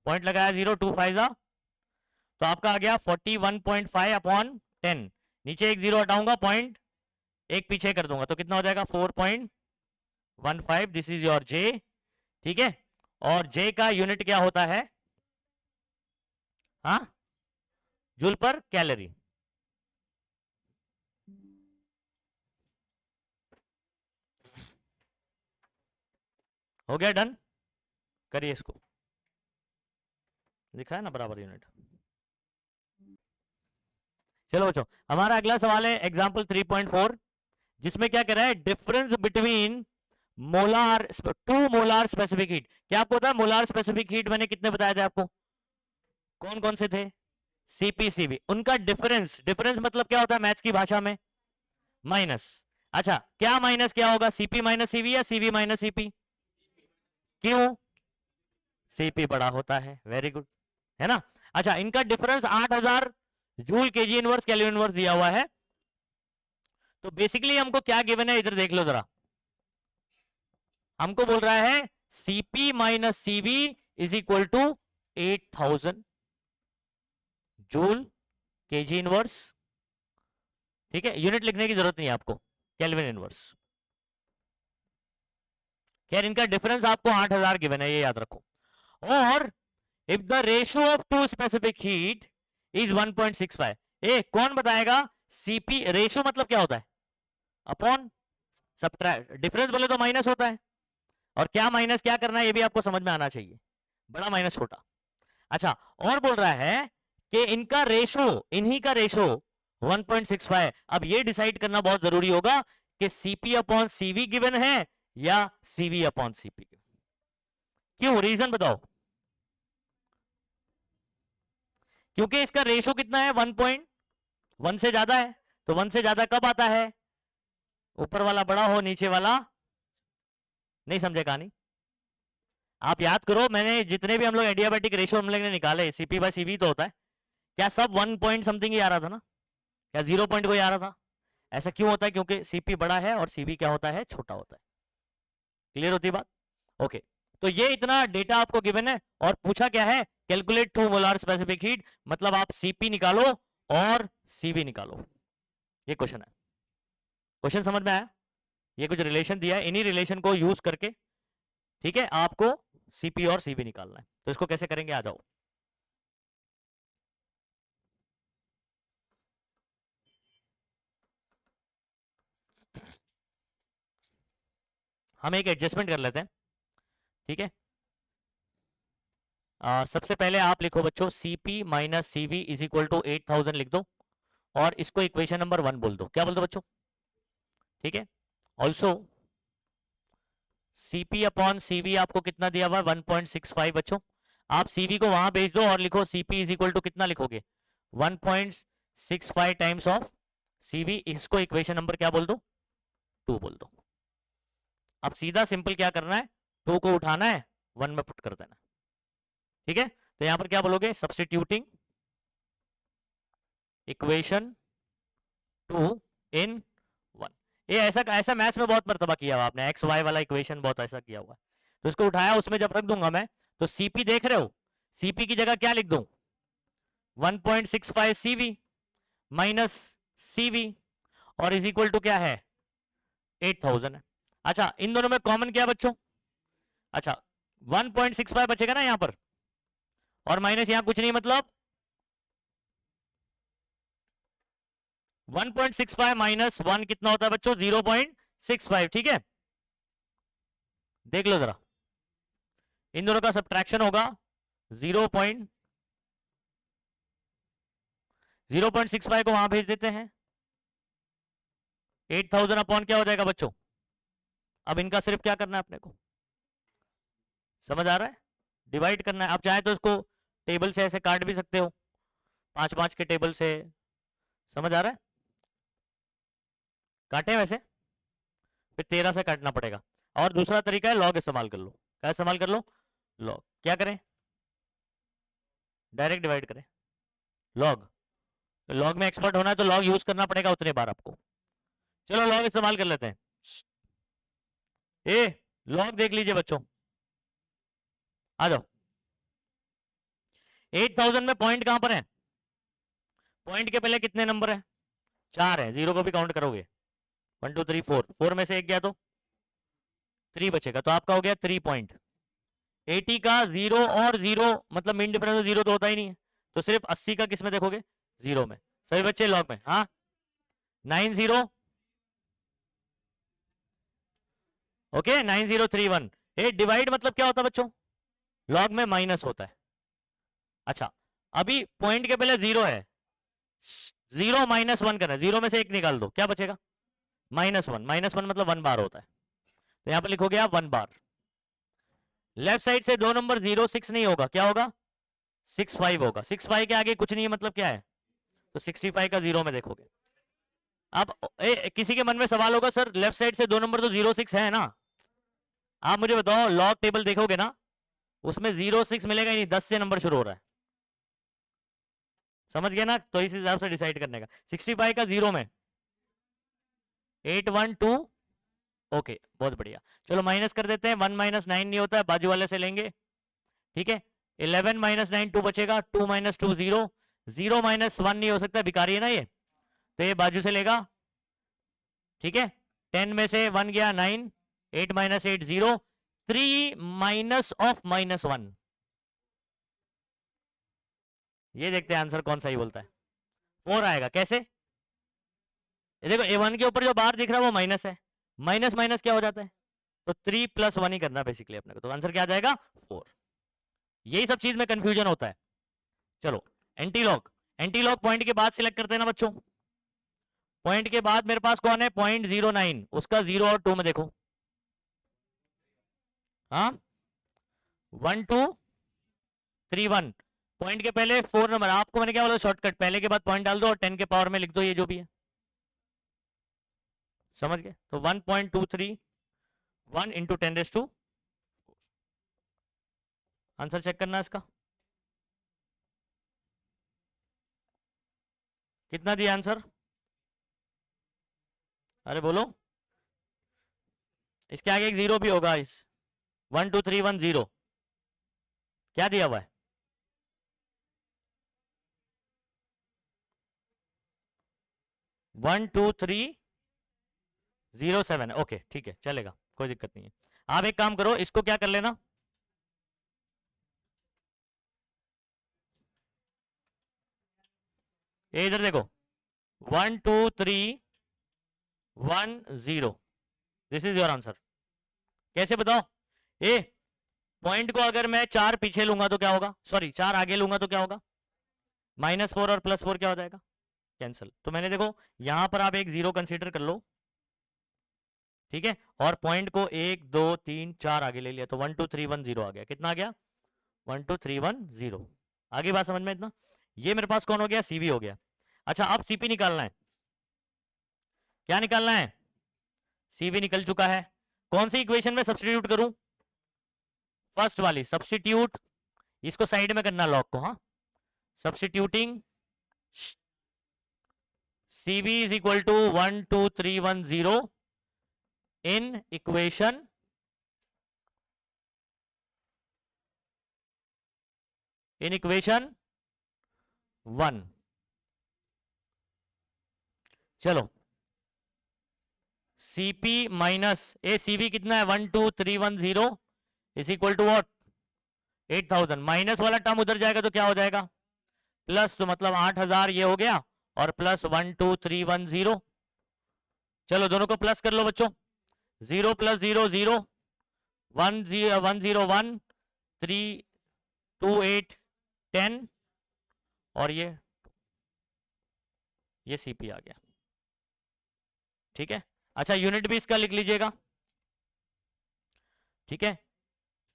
पॉइंट लगाया 0, 2 5 जा, तो आपका आ गया 41.5 अपॉन 10। नीचे एक 0 हटाऊंगा, पॉइंट एक पीछे कर दूंगा, तो कितना हो जाएगा? 4.15। This is your J. ठीक है? और जे का यूनिट क्या होता है? हाँ, जूल पर कैलोरी। हो गया डन? करिए इसको, लिखा है ना बराबर यूनिट। चलो बच्चों, हमारा अगला सवाल है एग्जांपल 3.4, जिसमें क्या कह रहा है? Difference between molar, 2 molar specific heat. क्या आपको पता है मोलार स्पेसिफिक हीट मैंने कितने बताए थे आपको? कौन कौन से थे? सीपीसीबी। उनका डिफरेंस, डिफरेंस मतलब क्या होता है मैथ्स की भाषा में? माइनस। अच्छा, क्या माइनस क्या होगा? सीपी माइनस सीवी या सीवी माइनस सीपी? क्यों? सीपी बड़ा होता है। वेरी गुड, है ना? अच्छा, इनका difference 8000 joule kg inverse kelvin inverse दिया हुआ है। तो बेसिकली हमको क्या गिवन है इधर देख लो जरा। हमको बोल रहा है CP minus CV is equal to 8000 joule kg inverse. ठीक है, यूनिट लिखने की जरूरत नहीं है आपको, केल्विन इनवर्स। खैर, इनका डिफरेंस आपको 8000 गिवन है, ये याद रखो। और if the ratio of two specific heat is 1.65, ए कौन बताएगा? सीपी रेशियो मतलब क्या होता है? Upon subtract. डिफरेंस बोले तो माइनस होता है, और क्या माइनस क्या करना है ये भी आपको समझ में आना चाहिए, बड़ा माइनस छोटा। अच्छा, और बोल रहा है कि इनका रेशो, इन्हीं का रेशो 1.65। अब ये डिसाइड करना बहुत जरूरी होगा कि सीपी अपॉन सीवी गिवन है या सीवी अपॉन सीपी। क्यों? रीजन बताओ। क्योंकि इसका रेशो कितना है? 1.1 से ज्यादा है। तो 1 से ज्यादा कब आता है? ऊपर वाला बड़ा हो, नीचे वाला नहीं। समझे कहानी? आप याद करो, मैंने जितने भी हम लोग एडियाबैटिक रेशियो हम लोग ने निकाले, सीपी बाय सीवी तो होता है, क्या सब 1 पॉइंट समथिंग ही आ रहा था ना? क्या 0 पॉइंट कोई आ रहा था? ऐसा क्यों होता है? क्योंकि सीपी बड़ा है और सीवी क्या होता है? छोटा होता है। क्लियर होती है बात? ओके, तो ये इतना डेटा आपको गिवन है, और पूछा क्या है? कैलकुलेट 2 मोलार स्पेसिफिक हीट, मतलब आप सीपी निकालो और सीवी निकालो। ये क्वेश्चन है। क्वेश्चन समझ में आया? ये कुछ रिलेशन दिया है, इन्हीं रिलेशन को यूज करके, ठीक है, आपको सीपी और सीवी निकालना है। तो इसको कैसे करेंगे? आ जाओ। हम एक एडजस्टमेंट कर लेते हैं, ठीक है? सबसे पहले आप लिखो बच्चों, CP minus CV is equal to 8000 लिख दो, और इसको इक्वेशन नंबर 1 बोल दो। क्या बोल दो बच्चों? ठीक है। ऑल्सो सीपी अपॉन सीवी आपको कितना दिया हुआ है? 1.65 बच्चों। आप सीवी को वहां भेज दो और लिखो सीपी इज इक्वल टू कितना लिखोगे? 1.65 टाइम्स ऑफ सीवी। इसको इक्वेशन नंबर क्या बोल दो? 2 बोल दो। अब सीधा सिंपल क्या करना है? 2 को उठाना है, 1 में पुट कर देना। ठीक है, तो यहां पर क्या बोलोगे? सब्सटीट्यूटिंग इक्वेशन 2 इन 1। ये ऐसा ऐसा मैथ्स में बहुत मर्तबा किया हुआ आपने, एक्स वाई वाला इक्वेशन बहुत ऐसा किया हुआ है। तो इसको उठाया, उसमें जब रख दूंगा मैं, तो सीपी देख रहे हो, सीपी की जगह क्या लिख दूं, 1.65 सीवी माइनस सीवी, और इज इक्वल टू क्या है, 8000 है। अच्छा, इन दोनों में कॉमन क्या बच्चों, अच्छा 1.65 बचेगा ना यहां पर, और माइनस यहां कुछ नहीं, मतलब 1.65 माइनस 1 कितना होता है बच्चों, 0.65, ठीक है। देख लो जरा, इन दोनों का सब्ट्रैक्शन होगा 0.65 को वहां भेज देते हैं, 8000 अपॉन क्या हो जाएगा बच्चों। अब इनका सिर्फ क्या करना है अपने को, समझ आ रहा है, डिवाइड करना है। आप चाहे तो इसको टेबल से ऐसे काट भी सकते हो, 5 5 के टेबल से, समझ आ रहा है, काटे वैसे, फिर 13 से काटना पड़ेगा। और दूसरा तरीका है लॉग इस्तेमाल कर लो, क्या इस्तेमाल कर लो, लॉग। क्या करें, डायरेक्ट डिवाइड करें, लॉग। लॉग में एक्सपर्ट होना है तो लॉग यूज करना पड़ेगा उतने बार आपको। चलो लॉग इस्तेमाल कर लेते हैं। ए लॉग देख लीजिए बच्चों, आ जाओ। 8000 में पॉइंट कहां पर है, पॉइंट के पहले कितने नंबर है, 4 है, 0 को भी काउंट करोगे, 1 2 3 4, 4 में से एक गया तो 3 बचेगा, तो आपका हो गया 3 पॉइंट। 80 का 0 और 0 मतलब मीन डिफरेंस 0 तो होता ही नहीं है, तो सिर्फ 80 का किस में देखोगे, 0 में। सभी बच्चे लॉग में, हाँ 90, ओके 9031। ए डिवाइड मतलब क्या होता है बच्चों, लॉग में माइनस होता है। अच्छा, अभी पॉइंट के पहले 0 है, 0 माइनस 1 करना है, 0 में से एक निकाल दो, क्या बचेगा, -1, -1 मतलब 1 बार होता है, तो यहां पर लिखोगे आप 1 बार। लेफ्ट साइड से 2 नंबर 0 6 नहीं होगा, क्या होगा, 65 होगा, 65 के आगे कुछ नहीं है, मतलब क्या है, तो 65 का 0 में देखोगे। अब किसी के मन में सवाल होगा, सर लेफ्ट साइड से 2 नंबर तो 0 6 है ना, आप मुझे बताओ लॉग टेबल देखोगे ना, उसमें 0 6 मिलेगा ही नहीं, 10 से नंबर शुरू हो रहा है, समझ गया ना, तो इस हिसाब से डिसाइड करने का। 65 का 0 में 812, ओके बहुत बढ़िया। चलो माइनस कर देते हैं, 1 - 9 नहीं होता है, बाजू वाले से लेंगे, ठीक है। 11 - 9 2 बचेगा, 2 - 2 0, 0 - 1 नहीं हो सकता, भिखारी है ना ये, तो ये बाजू से लेगा, ठीक है। 10 में से 1 गया 9, 8 - 8 0, 3 माइनस ऑफ -1, ये देखते हैं आंसर कौन सा ही बोलता है, 4 आएगा। कैसे, ये देखो A1 के ऊपर जो बार दिख रहा है वो माइनस है, माइनस माइनस क्या हो जाता है, तो 3 + 1 ही करना बेसिकली अपने को, तो आंसर क्या आ जाएगा 4। यही सब चीज में कंफ्यूजन होता है। चलो anti log, anti log point के बाद सिलेक्ट करते हैं ना बच्चों, पॉइंट के बाद मेरे पास कौन है, 0.09, उसका 0 और 2 में देखो, हाँ 1 2 3 1, पॉइंट के पहले 4 नंबर, आपको मैंने क्या बोला शॉर्टकट, पहले के बाद पॉइंट डाल दो और 10 के पावर में लिख दो ये जो भी है, समझ गए, तो 1.23 1 × 10⁻², आंसर चेक करना इसका, कितना दिया आंसर, अरे बोलो, इसके आगे एक 0 भी होगा, इस 1 2 3 1 0 क्या दिया हुआ है, 1 2 3 0 7, ओके ठीक है चलेगा, कोई दिक्कत नहीं है। आप एक काम करो, इसको क्या कर लेना, ये इधर देखो, 1 2 3 1 0, दिस इज योर आंसर। कैसे बताओ, ए पॉइंट को अगर मैं 4 पीछे लूंगा तो क्या होगा, सॉरी 4 आगे लूंगा तो क्या होगा, -4 और +4 क्या हो जाएगा, कैंसिल। तो मैंने देखो यहां पर आप एक 0 कंसीडर कर लो, ठीक है, और पॉइंट को 1 2 3 4 आगे ले लिया, तो 1 2 3 1 0 आ गया, कितना आ गया 1 2 3 1 0। आगे बात समझ में इतना, ये मेरे पास कौन हो गया, सीबी हो गया। अच्छा अब सीपी निकालना है, क्या निकालना है, सीबी निकल चुका है, कौन सी इक्वेशन में सब्सटीट्यूट करूं, फर्स्ट वाली सब्सटीट्यूट, इसको साइड में करना लॉग को, हाँ substituting CB is equal to 1 2 3 1 0 in equation in equation 1। चलो सीपी माइनस सीबी कितना है 12310 is equal to what 8000। Minus वाला टर्म उधर जाएगा तो क्या हो जाएगा प्लस, तो मतलब 8000 ये हो गया और प्लस 12310। चलो दोनों को प्लस कर लो बच्चों। 0 + 0 0 1 0 1 0 1 3 2 8 10 और ये सीपी आ गया। ठीक है, अच्छा यूनिट भी इसका लिख लीजिएगा। ठीक है,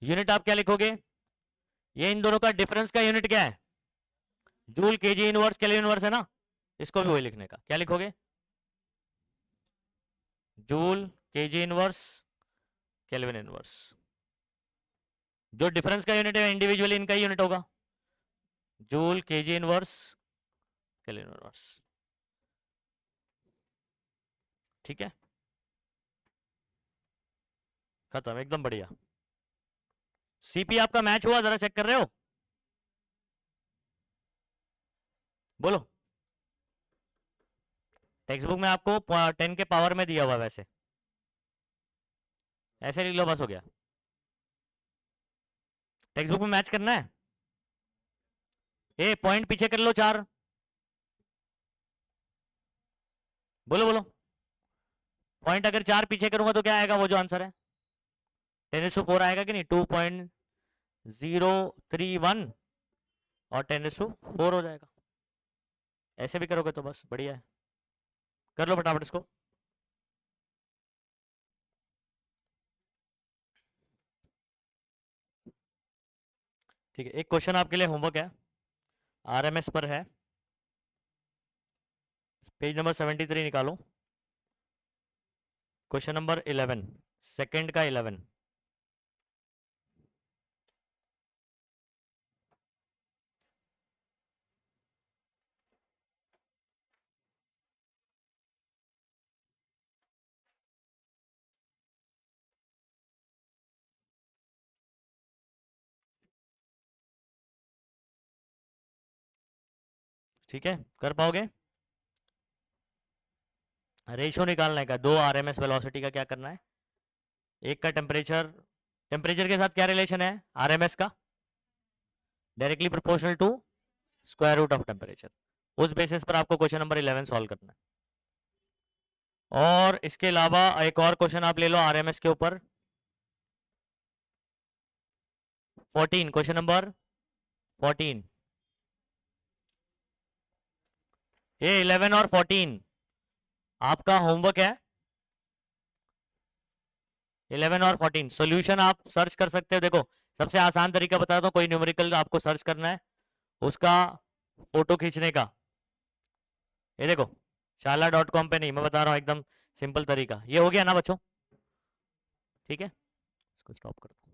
यूनिट आप क्या लिखोगे, ये इन दोनों का डिफरेंस का यूनिट क्या है joule kg inverse kelvin inverse है ना, इसको भी वही लिखने का। क्या लिखोगे joule kg inverse kelvin inverse. जो डिफरेंस का यूनिट है इंडिविजुअली इनका ही यूनिट होगा joule kg inverse kelvin inverse. ठीक है, खत्म, एकदम बढ़िया। सीपी आपका मैच हुआ, जरा चेक कर रहे हो, बोलो। टेक्स्ट बुक में आपको 10 के पावर में दिया हुआ, वैसे ऐसे लिख लो, बस हो गया। टेक्स्ट बुक में मैच करना है। पॉइंट पीछे कर लो 4, बोलो बोलो। पॉइंट अगर 4 पीछे करूंगा तो क्या आएगा, वो जो आंसर है 10⁴ आएगा कि नहीं, 2.031 और 10⁴ हो जाएगा। ऐसे भी करोगे तो बस बढ़िया है, कर लो फटाफट इसको। ठीक है, एक क्वेश्चन आपके लिए होमवर्क है, आरएमएस पर है, पेज नंबर 73 निकालो, क्वेश्चन नंबर 11, सेकंड का 11। ठीक है, कर पाओगे। रेशो निकालने का, 2 आरएमएस वेलोसिटी का क्या करना है, एक का टेम्परेचर, टेम्परेचर के साथ क्या रिलेशन है आरएमएस का, directly proportional to square root of temperature. उस बेसिस पर आपको क्वेश्चन नंबर 11 सॉल्व करना है। और इसके अलावा एक और क्वेश्चन आप ले लो आरएमएस के ऊपर, 14, क्वेश्चन नंबर 14। ये 11 और 14 आपका होमवर्क है। 11 और 14 सॉल्यूशन आप सर्च कर सकते हो। देखो सबसे आसान तरीका बताता हूँ, कोई न्यूमेरिकल आपको सर्च करना है, उसका फोटो खींचने का, ये देखो shala.com पे नहीं, मैं बता रहा हूँ एकदम सिंपल तरीका। ये हो गया ना बच्चों, ठीक है, इसको स्टॉप कर दो।